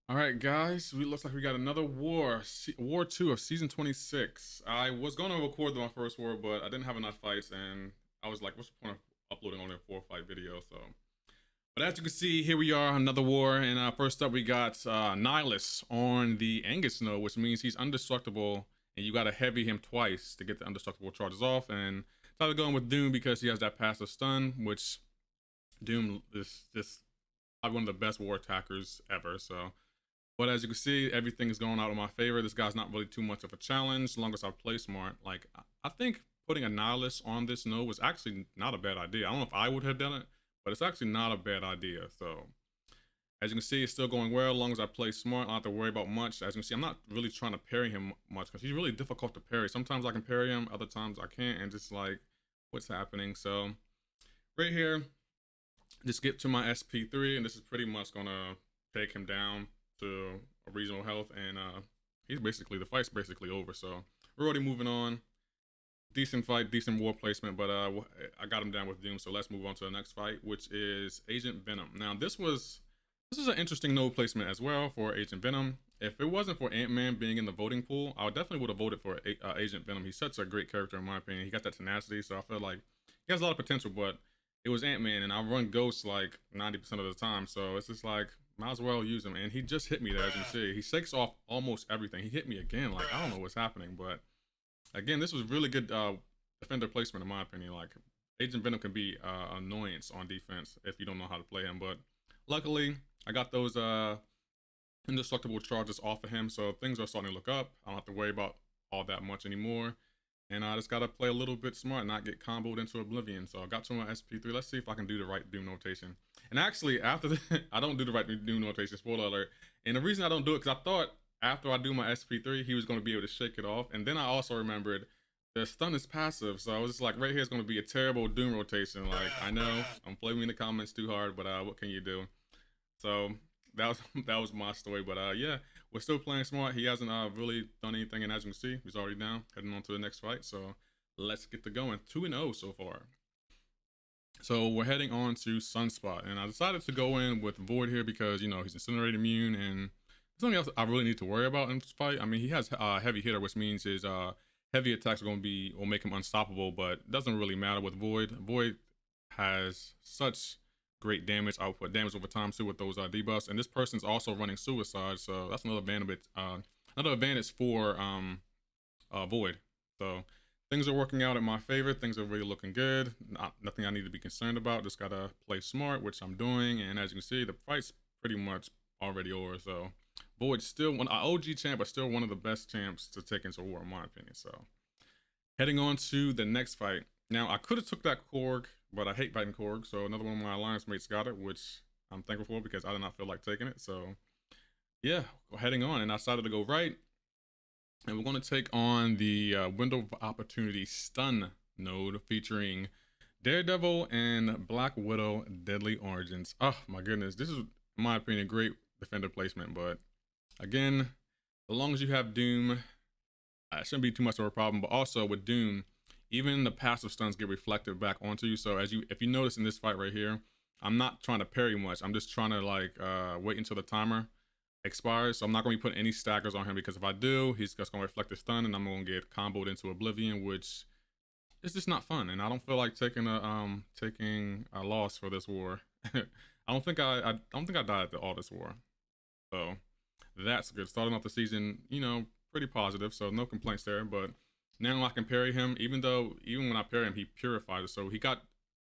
All right, guys, we looks like we got another war, War 2 of Season 26. I was going to record my first war, but I didn't have enough fights, and I was like, what's the point of uploading only a 4 fight video? So, but as you can see, here we are, another war, and first up we got Nihilus on the Angus node, which means he's indestructible, and you got to heavy him twice to get the indestructible charges off, and started going with Doom because he has that passive stun, which Doom is just probably one of the best war attackers ever, so... But as you can see, everything is going out in my favor. This guy's not really too much of a challenge, as long as I play smart. Like, I think putting a Nihilus on this node was actually not a bad idea. I don't know if I would have done it, but it's actually not a bad idea. So, as you can see, it's still going well, as long as I play smart. I don't have to worry about much. As you can see, I'm not really trying to parry him much, because he's really difficult to parry. Sometimes I can parry him, other times I can't, and just like, what's happening? So, right here, just get to my SP3, and this is pretty much gonna take him down to a regional health, and he's basically, the fight's basically over. So we're already moving on. Decent fight, decent war placement, but I got him down with Doom. So let's move on to the next fight, which is Agent Venom. Now this is an interesting node placement as well for Agent Venom. If it wasn't for Ant-Man being in the voting pool, I definitely would have voted for Agent Venom. He's such a great character in my opinion. He got that tenacity, so I feel like he has a lot of potential, but it was Ant-Man, and I run Ghost like 90% of the time, so it's just like, might as well use him. And he just hit me there, as you can see. He shakes off almost everything. He hit me again. Like, I don't know what's happening, but again, this was really good defender placement in my opinion. Like, Agent Venom can be annoyance on defense if you don't know how to play him. But luckily, I got those indestructible charges off of him, so things are starting to look up. I don't have to worry about all that much anymore. And I just gotta play a little bit smart, not get comboed into oblivion. So I got to my SP3. Let's see if I can do the right Doom notation. And actually, after I don't do the right Doom notation, spoiler alert. And the reason I don't do it, because I thought after I do my SP3, he was going to be able to shake it off. And then I also remembered the stun is passive. So I was just like, right here is going to be a terrible Doom rotation. Like, I know, I'm blaming the comments too hard, but what can you do? So that was my story. But yeah, we're still playing smart. He hasn't really done anything, and as you can see, he's already down, heading on to the next fight. So let's get to going. 2-0 so far. So we're heading on to Sunspot, and I decided to go in with Void here because, you know, he's Incinerate immune, and there's something else I really need to worry about in this fight. I mean, he has heavy hitter, which means his heavy attacks will make him unstoppable, but it doesn't really matter with Void. Void has such great damage output, damage over time too with those debuffs, and this person's also running Suicide, so that's another advantage for Void. So things are working out in my favor. Things are really looking good. Nothing I need to be concerned about. Just gotta play smart, which I'm doing. And as you can see, the fight's pretty much already over. So Void's still an OG champ, but still one of the best champs to take into war, in my opinion. So heading on to the next fight. Now I could have took that Korg, but I hate fighting Korg. So another one of my alliance mates got it, which I'm thankful for because I did not feel like taking it. So yeah, heading on, and I decided to go right. And we're going to take on the Window of Opportunity Stun node featuring Daredevil and Black Widow Deadly Origins. Oh my goodness, this is, in my opinion, great defender placement. But again, as long as you have Doom, it shouldn't be too much of a problem. But also with Doom, even the passive stuns get reflected back onto you. So if you notice in this fight right here, I'm not trying to parry much. I'm just trying to like wait until the timer expires, so I'm not going to be putting any stackers on him, because if I do, he's just going to reflect the stun and I'm going to get comboed into oblivion, which is just not fun, and I don't feel like taking a loss for this war. I don't think I died at all this war, so that's good. Starting off the season, you know, pretty positive, so no complaints there. But now I can parry him, even when I parry him, he purifies it, so he got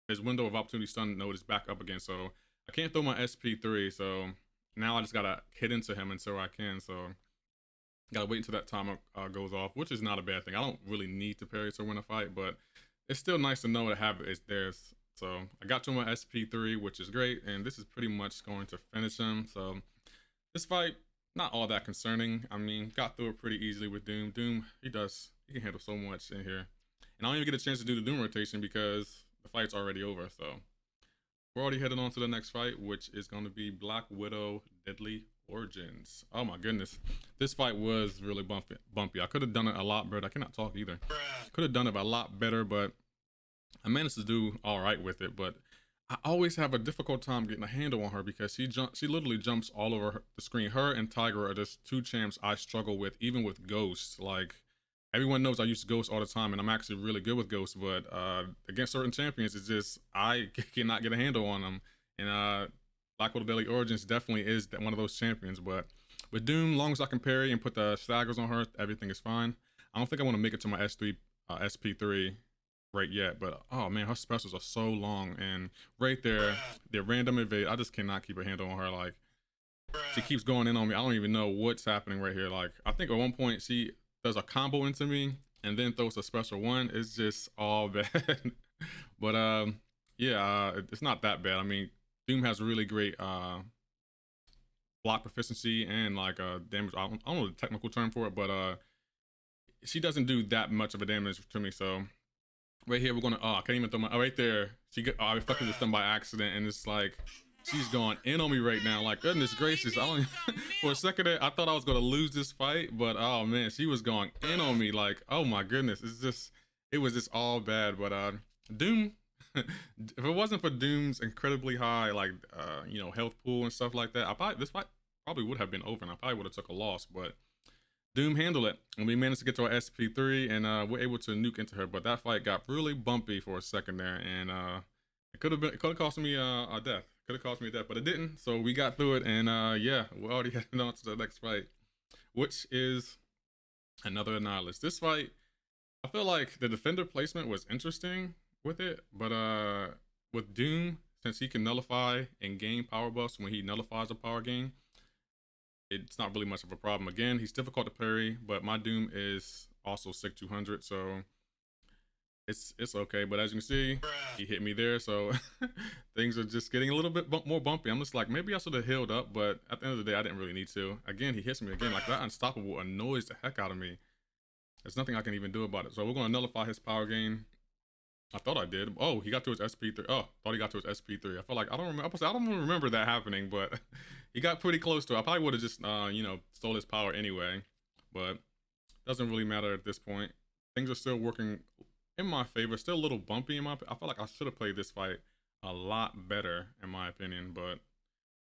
his Window of Opportunity stun node is back up again, so I can't throw my SP3, so now I just gotta hit into him until I can, so gotta wait until that timer goes off, which is not a bad thing. I don't really need to parry to win a fight, but it's still nice to know to have it there. So I got to my SP3, which is great, and this is pretty much going to finish him. So this fight, not all that concerning. I mean, got through it pretty easily with Doom. Doom, he can handle so much in here. And I don't even get a chance to do the Doom rotation because the fight's already over, so we're already heading on to the next fight, which is going to be Black Widow Deadly Origins. Oh my goodness. This fight was really bumpy. I could have done it a lot better. I cannot talk either. Could have done it a lot better, but I managed to do all right with it. But I always have a difficult time getting a handle on her because she literally jumps all over the screen. Her and Tiger are just two champs I struggle with, even with Ghost. Like everyone knows I use Ghost all the time, and I'm actually really good with Ghost. But against certain champions, it's just I cannot get a handle on them. And Black Widow Daily Origins definitely is one of those champions. But with Doom, long as I can parry and put the staggers on her, everything is fine. I don't think I want to make it to my SP3 right yet, but oh man, her specials are so long, and right there, the random evade, I just cannot keep a handle on her. Like she keeps going in on me. I don't even know what's happening right here. Like I think at one point she does a combo into me and then throws a special one. It's just all bad. But yeah, it's not that bad. I mean, Doom has really great block proficiency and like damage. I don't know the technical term for it, but she doesn't do that much of a damage to me. So right here, we're gonna. Oh, I can't even throw my. Oh, right there. I fucking just done by accident, and it's like she's going in on me right now. Like goodness gracious, I don't. For a second there, I thought I was gonna lose this fight, but oh man, she was going in on me. Like oh my goodness, it was just all bad. But Doom. If it wasn't for Doom's incredibly high, like health pool and stuff like that, this fight probably would have been over, and I probably would have took a loss. But Doom handled it, and we managed to get to our SP3, and we're able to nuke into her. But that fight got really bumpy for a second there, and it could have cost me a death. Could have cost me a death, but it didn't. So we got through it, and yeah, we're already heading on to the next fight, which is another Nihilus. This fight, I feel like the defender placement was interesting with it, but with Doom, since he can nullify and gain power buffs when he nullifies a power gain, it's not really much of a problem. Again, he's difficult to parry, but my Doom is also 6-200, so it's okay. But as you can see, he hit me there, so things are just getting a little bit more bumpy. I'm just like, maybe I should have healed up, but at the end of the day, I didn't really need to. Again, he hits me again. Like that unstoppable annoys the heck out of me. There's nothing I can even do about it. So we're going to nullify his power gain. I thought I did. Oh, he got to his SP3. Oh, thought he got to his SP3. I feel like I don't remember that happening, but he got pretty close to it. I probably would have just stole his power anyway, but doesn't really matter at this point. Things are still working in my favor. Still a little bumpy in my. I feel like I should have played this fight a lot better in my opinion, but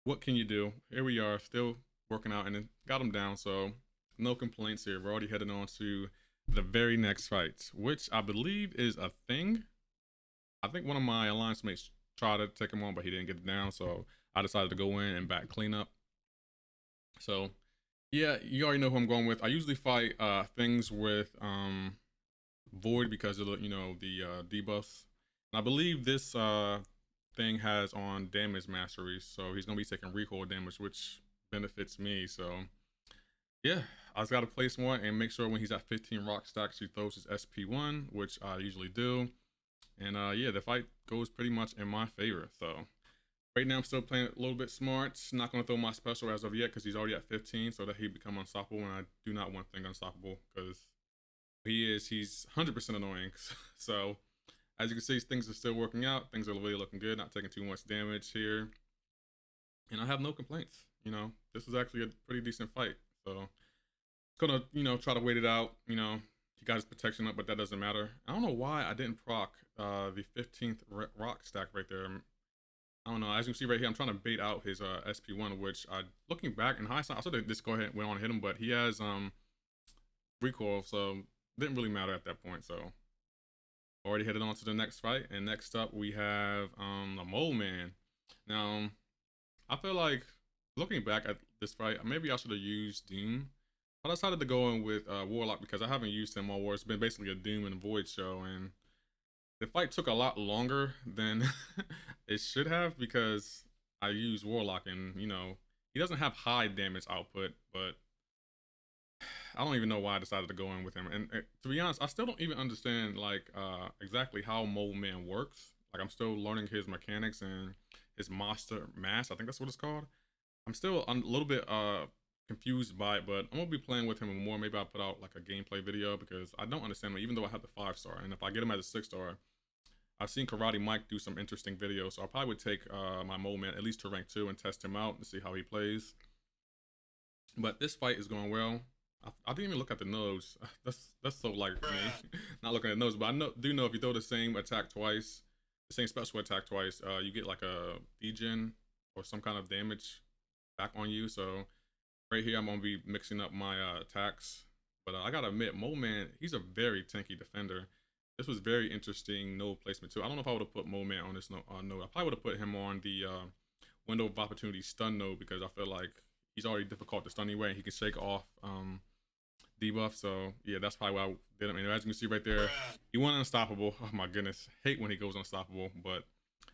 what can you do? Here we are, still working out, and then got him down. So no complaints here. We're already heading on to the very next fight, which I believe is a thing. I think one of my alliance mates tried to take him on, but he didn't get it down, so I decided to go in and back cleanup. So, yeah, you already know who I'm going with. I usually fight things with Void because of the debuffs. And I believe this thing has on damage mastery, so he's gonna be taking recoil damage, which benefits me. So, yeah, I just gotta place more and make sure when he's at 15 rock stacks, he throws his SP1, which I usually do. And yeah, the fight goes pretty much in my favor. So right now I'm still playing a little bit smart. Not going to throw my special as of yet because he's already at 15, so that he become unstoppable. And I do not want thing unstoppable because he's 100% annoying. So as you can see, things are still working out. Things are really looking good. Not taking too much damage here. And I have no complaints. This is actually a pretty decent fight. So gonna try to wait it out. He got his protection up, but that doesn't matter. I don't know why I didn't proc the 15th rock stack right there. I don't know. As you can see right here, I'm trying to bait out his SP1, which looking back in hindsight, I should have just go ahead and went on and hit him, but he has recoil, so didn't really matter at that point. So already headed on to the next fight, and next up we have the Mole Man. Now I feel like looking back at this fight, maybe I should have used Doom. But I decided to go in with Warlock because I haven't used him all war. It's been basically a Doom and Void show, and the fight took a lot longer than it should have because I used Warlock, and he doesn't have high damage output, but I don't even know why I decided to go in with him. And to be honest, I still don't even understand like exactly how Mole Man works. Like I'm still learning his mechanics and his monster mass. I think that's what it's called. I'm still a little bit confused by it, but I'm gonna be playing with him more. Maybe I'll put out like a gameplay video because I don't understand him, even though I have the 5-star. And if I get him as a 6-star, I've seen Karate Mike do some interesting videos, so I probably would take my Mole Man at least to rank 2 and test him out and see how he plays. But this fight is going well. I didn't even look at the nose. That's so like me, not looking at the nose. But I do know if you throw the same attack twice, the same special attack twice, you get like a degen or some kind of damage back on you. So right here, I'm gonna be mixing up my attacks. But I gotta admit, Mole Man, he's a very tanky defender. This was very interesting node placement too. I don't know if I would have put Mole Man on this node. I probably would have put him on the window of opportunity stun node because I feel like he's already difficult to stun anyway. He can shake off debuff. So yeah, that's probably why I did him. And as you can see right there, he went unstoppable. Oh my goodness, hate when he goes unstoppable, but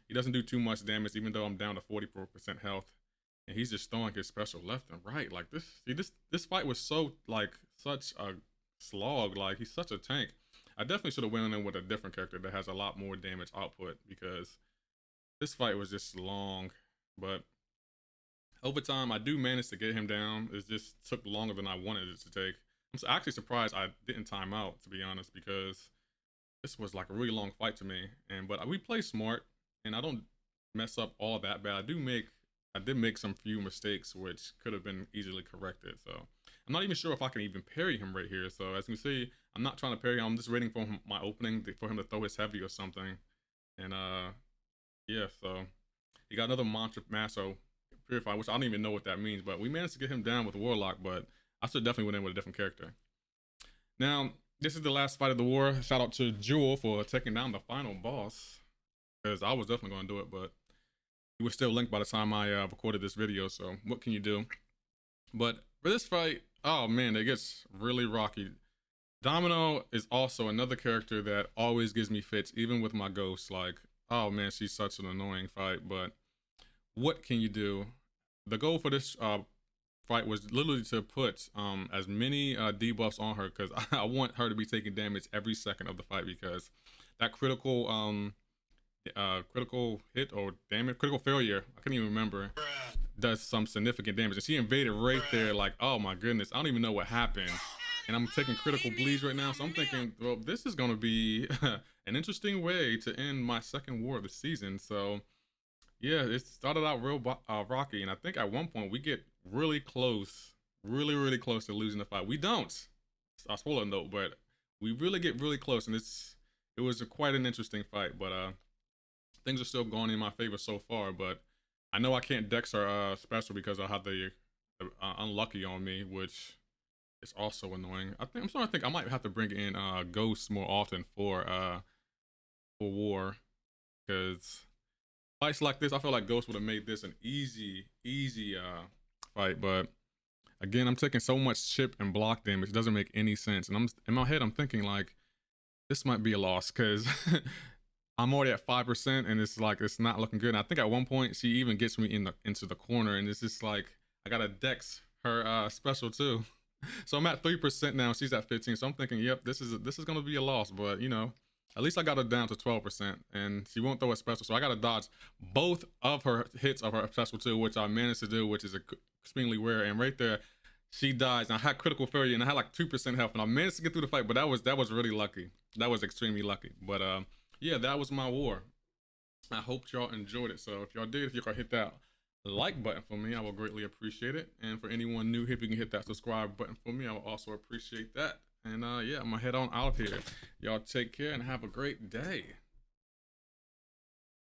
he doesn't do too much damage, even though I'm down to 44% health. And he's just throwing his special left and right. Like this, see, this fight was so like such a slog. Like he's such a tank. I definitely should have went in with a different character that has a lot more damage output because this fight was just long. But over time, I do manage to get him down. It just took longer than I wanted it to take. I'm actually surprised I didn't time out, to be honest, because this was like a really long fight to me. But we play smart, and I don't mess up all that bad. I did make some few mistakes which could have been easily corrected. So I'm not even sure if I can even parry him right here. So as you can see, I'm not trying to parry him. I'm just waiting for my opening for him to throw his heavy or something. And yeah, so he got another mantra masso purify, which I don't even know what that means, but we managed to get him down with Warlock, but I should definitely went in with a different character. Now, this is the last fight of the war. Shout out to Jewel for taking down the final boss, because I was definitely going to do it, but he was still linked by the time I recorded this video, so what can you do? But for this fight, oh man, it gets really rocky. Domino is also another character that always gives me fits, even with my ghost. Like, oh man, she's such an annoying fight, but what can you do? The goal for this fight was literally to put as many debuffs on her, because I want her to be taking damage every second of the fight, because that critical hit or damage, critical failure, I can't even remember, does some significant damage. And she invaded right there, like, oh my goodness, I don't even know what happened. And I'm taking critical bleeds right now, so I'm thinking, well, this is going to be an interesting way to end my second war of the season. So yeah, it started out real rocky, and I think at one point we get really close, really close to losing the fight. We don't, I'll spoil a note, but we really get really close, and it was quite an interesting fight. But things are still going in my favor so far. But I know I can't dex her special because I have the unlucky on me, which is also annoying. I'm starting to think I might have to bring in ghosts more often for war, because fights like this, I feel like Ghost would have made this an easy fight, but again, I'm taking so much chip and block damage, it doesn't make any sense. And in my head, I'm thinking like, this might be a loss, because I'm already at 5%, and it's like, it's not looking good. And I think at one point, she even gets me into the corner, and it's just like, I gotta dex her special too. So I'm at 3% now, she's at 15, so I'm thinking, yep, this is gonna be a loss, but you know, at least I got her down to 12%, and she won't throw a special, so I got to dodge both of her hits of her special too, which I managed to do, which is extremely rare. And right there, she dies. And I had critical failure, and I had like 2% health, and I managed to get through the fight. But that was really lucky. That was extremely lucky. But yeah, that was my war. I hope y'all enjoyed it. So if y'all did, if you can hit that like button for me, I will greatly appreciate it. And for anyone new, if you can hit that subscribe button for me, I will also appreciate that. And yeah, I'm gonna head on out of here. Y'all take care and have a great day.